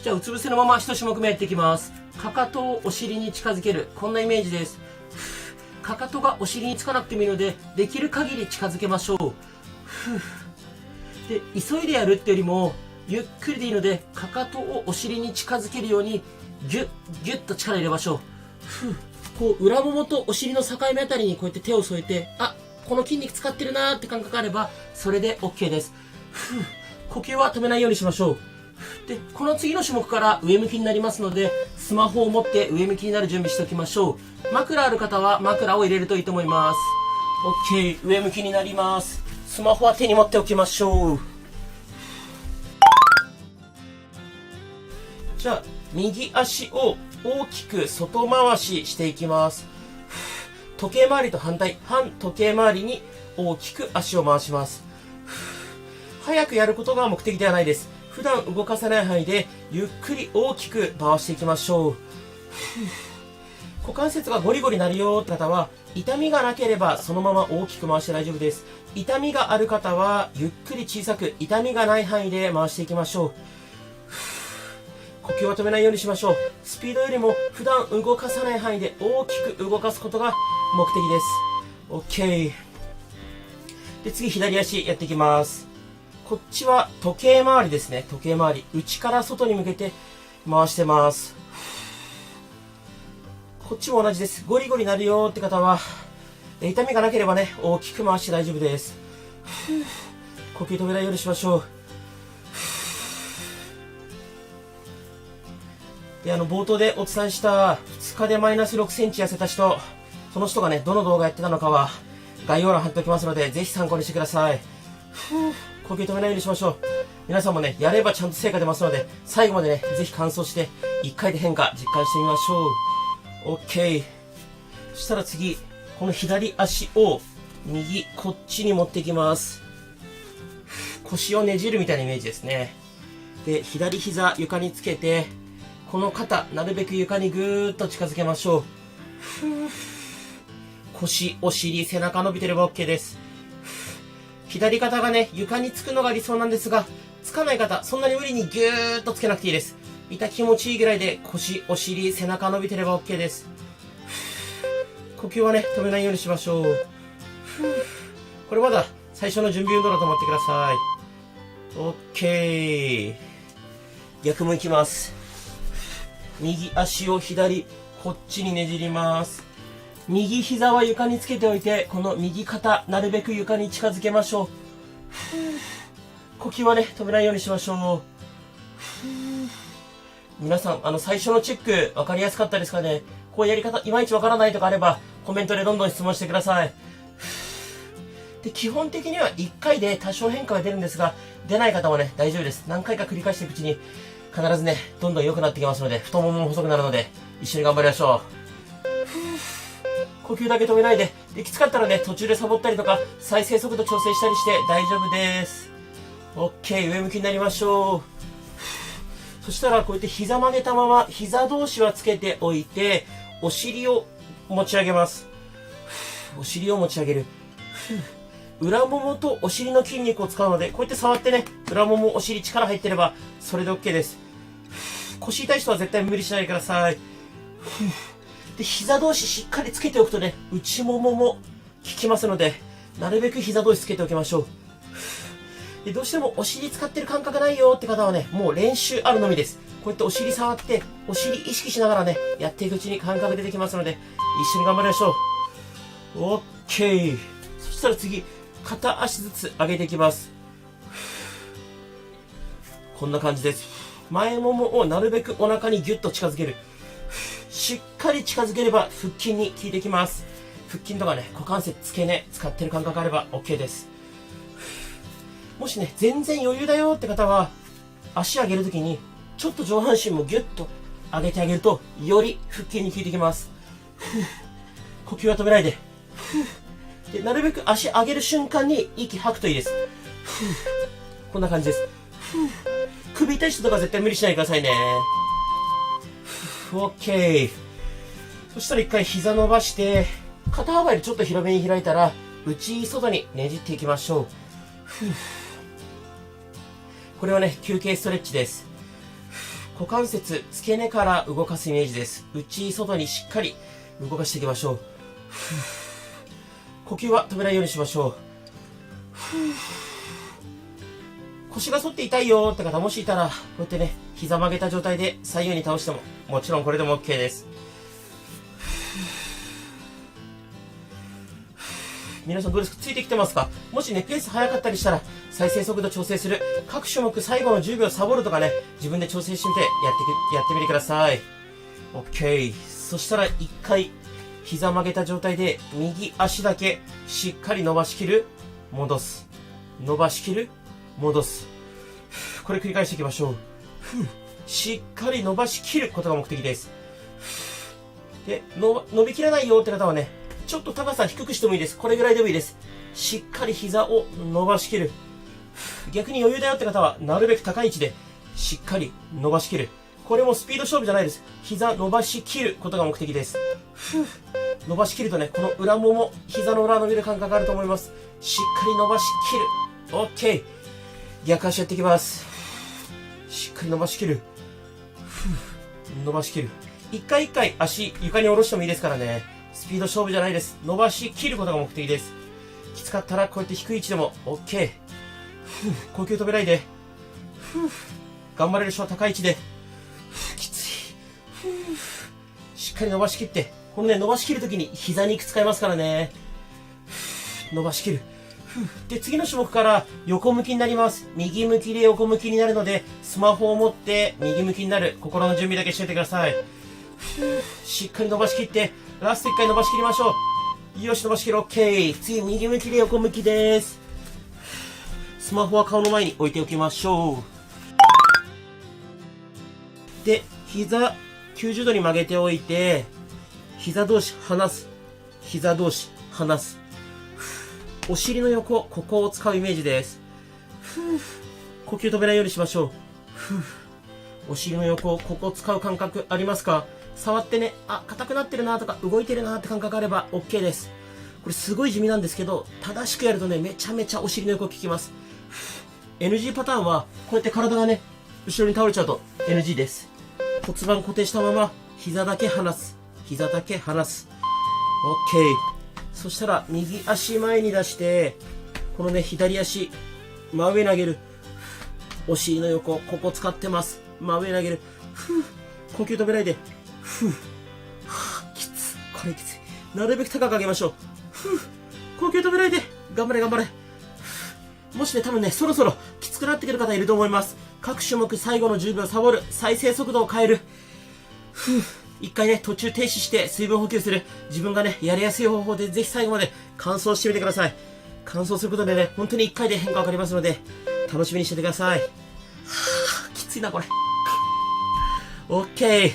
じゃあうつ伏せのまま1種目目やっていきます。かかとをお尻に近づける、こんなイメージです。かかとがお尻につかなくてもいいので、できる限り近づけましょう。で、急いでやるってよりもゆっくりでいいので、かかとをお尻に近づけるようにギュッギュッと力入れましょう。こう裏ももとお尻の境目あたりにこうやって手を添えて、あ、この筋肉使ってるなーって感覚あればそれで OK です。呼吸は止めないようにしましょう。で、この次の種目から上向きになりますので、スマホを持って上向きになる準備しておきましょう。枕ある方は枕を入れるといいと思います。 OK、 上向きになります。スマホは手に持っておきましょう。じゃあ右足を大きく外回ししていきます。時計回りと反時計回りに大きく足を回します。早くやることが目的ではないです。普段動かさない範囲でゆっくり大きく回していきましょう。股関節がゴリゴリなるよって方は、痛みがなければそのまま大きく回して大丈夫です。痛みがある方はゆっくり小さく、痛みがない範囲で回していきましょう。呼吸を止めないようにしましょう。スピードよりも普段動かさない範囲で大きく動かすことが目的です。 OK で、次左足やっていきます。こっちは時計回りですね。時計回り、内から外に向けて回してます。こっちも同じです。ゴリゴリなるよって方は痛みがなければね、大きく回して大丈夫です。呼吸止めないようにしましょう。で、冒頭でお伝えした2日でマイナス6センチ痩せた人、その人がね、どの動画やってたのかは概要欄貼っておきますので、ぜひ参考にしてください。呼吸止めないようにしましょう。皆さんもね、やればちゃんと成果出ますので、最後までね、ぜひ完走して1回で変化実感してみましょう。 OK。 そしたら次、この左足を右こっちに持っていきます。腰をねじるみたいなイメージですね。で、左膝床につけて、この肩なるべく床にぐーっと近づけましょう。腰、お尻、背中伸びてれば OK です。左肩がね、床につくのが理想なんですが、つかない方、そんなに無理にぎゅーっとつけなくていいです。痛気持ちいいぐらいで腰、お尻、背中伸びてれば OK です。呼吸はね、止めないようにしましょう。これまだ最初の準備運動だと思ってください。 OK。 逆もいきます。右足を左、こっちにねじります。右膝は床につけておいて、この右肩なるべく床に近づけましょう。呼吸はね、止めないようにしましょう。皆さん、最初のチェック分かりやすかったですかね。こうやり方いまいち分からないとかあればコメントでどんどん質問してください。で、基本的には1回で多少変化が出るんですが、出ない方もね、大丈夫です。何回か繰り返していくうちに必ずね、どんどん良くなってきますので、太ももも細くなるので一緒に頑張りましょう。呼吸だけ止めないで、できつかったらね、途中でサボったりとか再生速度調整したりして大丈夫です。 OK。 上向きになりましょう。そしたらこうやって膝曲げたまま膝同士はつけておいて、お尻を持ち上げます。お尻を持ち上げる。裏ももとお尻の筋肉を使うので、こうやって触ってね、裏ももお尻力入ってればそれで OK です。腰痛い人は絶対無理しないでください。で、膝同士しっかりつけておくとね、内ももも効きますので、なるべく膝同士つけておきましょう。で、どうしてもお尻使ってる感覚ないよって方はね、もう練習あるのみです。こうやってお尻触って、お尻意識しながらね、やっていくうちに感覚出てきますので、一緒に頑張りましょう。 OK。 そしたら次、片足ずつ上げていきます。こんな感じです。前ももをなるべくお腹にギュッと近づける。しっかり近づければ腹筋に効いてきます。腹筋とかね、股関節付け根使ってる感覚あれば OK です。もしね、全然余裕だよって方は、足上げるときにちょっと上半身もギュッと上げてあげると、より腹筋に効いてきます。呼吸は止めないで。で、なるべく足上げる瞬間に息吐くといいです。こんな感じです。首痛い人とか絶対無理しないでくださいね。OK。 そしたら一回膝伸ばして、肩幅よりちょっと広めに開いたら、内外にねじっていきましょう。これはね、休憩ストレッチです。股関節、付け根から動かすイメージです。内、外にしっかり動かしていきましょう。呼吸は止めないようにしましょう。腰が反って痛いよって方もしいたら、こうやってね、膝曲げた状態で左右に倒しても、もちろんこれでも OK です。皆さんどうですか？ついてきてますか？もしね、ペース速かったりしたら、再生速度調整する、各種目最後の10秒サボるとかね、自分で調整してみて、やってみてください。OK。そしたら一回、膝曲げた状態で、右足だけしっかり伸ばしきる、戻す。伸ばしきる、戻す。これ繰り返していきましょう。しっかり伸ばしきることが目的です。で、伸びきらないよって方はね、ちょっと高さ低くしてもいいです。これぐらいでもいいです。しっかり膝を伸ばしきる。逆に余裕だよって方は、なるべく高い位置で、しっかり伸ばしきる。これもスピード勝負じゃないです。膝伸ばしきることが目的です。伸ばしきるとね、この裏もも、膝の裏伸びる感覚があると思います。しっかり伸ばしきる。OK。逆足やっていきます。しっかり伸ばしきる。伸ばしきる。一回一回足床に下ろしてもいいですからね。スピード勝負じゃないです。伸ばしきることが目的です。きつかったらこうやって低い位置でも OK。呼吸止めないで。頑張れる人は高い位置で。きつい。しっかり伸ばしきって。このね、伸ばしきるときに膝肉使いますからね。伸ばしきる。で、次の種目から横向きになります。右向きで横向きになるので、スマホを持って右向きになる心の準備だけしておいてください。しっかり伸ばしきって、ラスト1回伸ばしきりましょう。よし、伸ばしきる。OK。次、右向きで横向きです。スマホは顔の前に置いておきましょう。で、膝90度に曲げておいて、膝同士離す。膝同士離す。お尻の横、ここを使うイメージです。呼吸止めないようにしましょう。お尻の横、ここを使う感覚ありますか？触ってね、あ、硬くなってるなとか動いてるなって感覚あれば OK です。これすごい地味なんですけど、正しくやるとね、めちゃめちゃお尻の横効きます。NG パターンは、こうやって体がね、後ろに倒れちゃうと NG です。骨盤固定したまま、膝だけ離す。膝だけ離す。OK。そしたら、右足前に出して、このね、左足、真上に上げる。お尻の横、ここ使ってます。真上に上げる。呼吸止めないで。きつ。これきつい。なるべく高く上げましょう。呼吸止めないで。頑張れ頑張れ。もしね、多分ね、そろそろきつくなってくる方いると思います。各種目最後の10秒サボる。再生速度を変える。一回ね、途中停止して水分補給する。自分がね、やりやすい方法でぜひ最後まで乾燥してみてください。乾燥することでね、本当に一回で変化わかりますので、楽しみにしててください。きついな、これ。OK。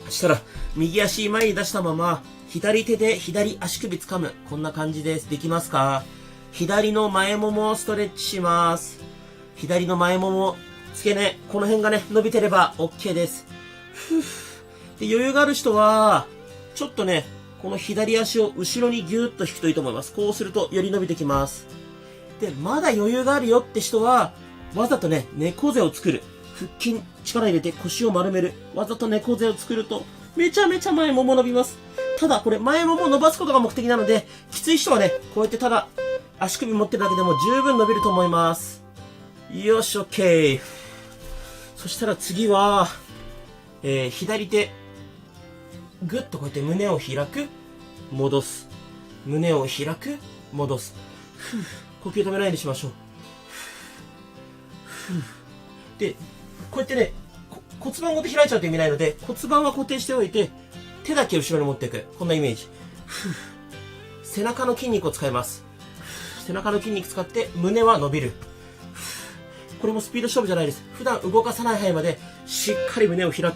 そしたら、右足前に出したまま、左手で左足首掴む。こんな感じです。できますか？左の前ももをストレッチします。左の前もも、付け根、この辺がね、伸びてれば OK です。で、余裕がある人は、ちょっとね、この左足を後ろにギューッと引くといいと思います。こうするとより伸びてきます。で、まだ余裕があるよって人は、わざとね、猫背を作る。腹筋、力入れて腰を丸める。わざと猫背を作ると、めちゃめちゃ前もも伸びます。ただ、これ前もも伸ばすことが目的なので、きつい人はね、こうやってただ、足首持ってるだけでも十分伸びると思います。よし、OK。そしたら次は、左手、ぐっとこうやって胸を開く、戻す。胸を開く、戻す。呼吸止めないようにしましょう。で、こうやってね、骨盤ごと開いちゃうと意味ないので、骨盤は固定しておいて、手だけ後ろに持っていく。こんなイメージ。背中の筋肉を使います。背中の筋肉使って胸は伸びる。これもスピード勝負じゃないです。普段動かさない範囲までしっかり胸を開く。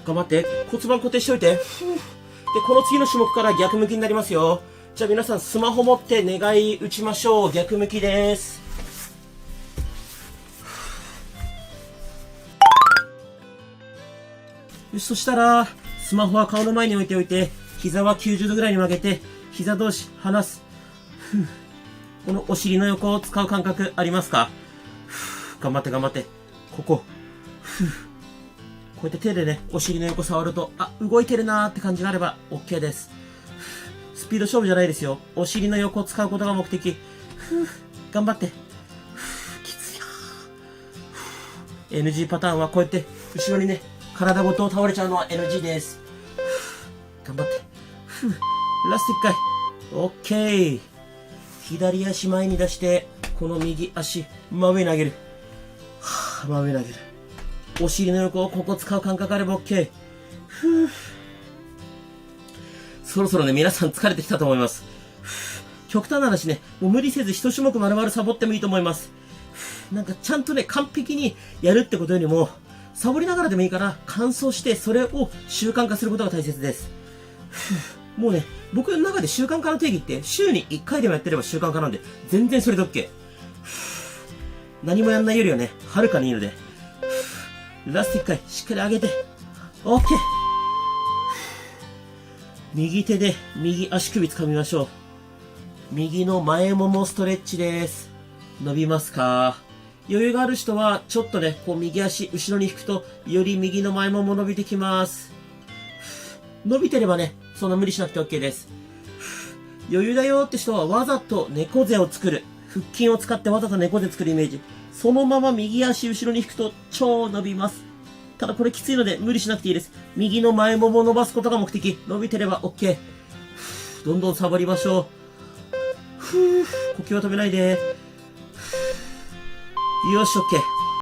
頑張って。骨盤固定しておいて。で、この次の種目から逆向きになりますよ。じゃあ皆さんスマホ持って願い打ちましょう。逆向きです。よし、そしたら、スマホは顔の前に置いておいて、膝は90度ぐらいに曲げて、膝同士離す。このお尻の横を使う感覚ありますか？頑張って頑張って。ここ、こうやって手でね、お尻の横触ると、あ、動いてるなーって感じがあれば OK です。スピード勝負じゃないですよ。お尻の横を使うことが目的。頑張って。きついよ。NG パターンはこうやって、後ろにね、体ごと倒れちゃうのは NG です。頑張って。ラスト1回。OK。左足前に出して、この右足、真上に投げる。真上に投げる。お尻の横をここ使う感覚あれば OK。そろそろね、皆さん疲れてきたと思います。極端な話ね、もう無理せず一種目丸々サボってもいいと思います。なんかちゃんとね、完璧にやるってことよりも、サボりながらでもいいから、完走して、それを習慣化することが大切です。もうね、僕の中で習慣化の定義って、週に1回でもやってれば習慣化なんで、全然それで OK。何もやんないよりはね、はるかにいいので、ラスト1回、しっかり上げて、OK。右手で右足首掴みましょう。右の前ももストレッチです。伸びますか？余裕がある人は、ちょっとね、こう右足後ろに引くと、より右の前もも伸びてきます。伸びてればね、そんな無理しなくて OK です。余裕だよって人はわざと猫背を作る。腹筋を使ってわざと猫背作るイメージ。そのまま右足後ろに引くと超伸びます。ただこれきついので無理しなくていいです。右の前もも伸ばすことが目的。伸びてれば OK。どんどんサボりましょう。呼吸は止めないで。よし、OK。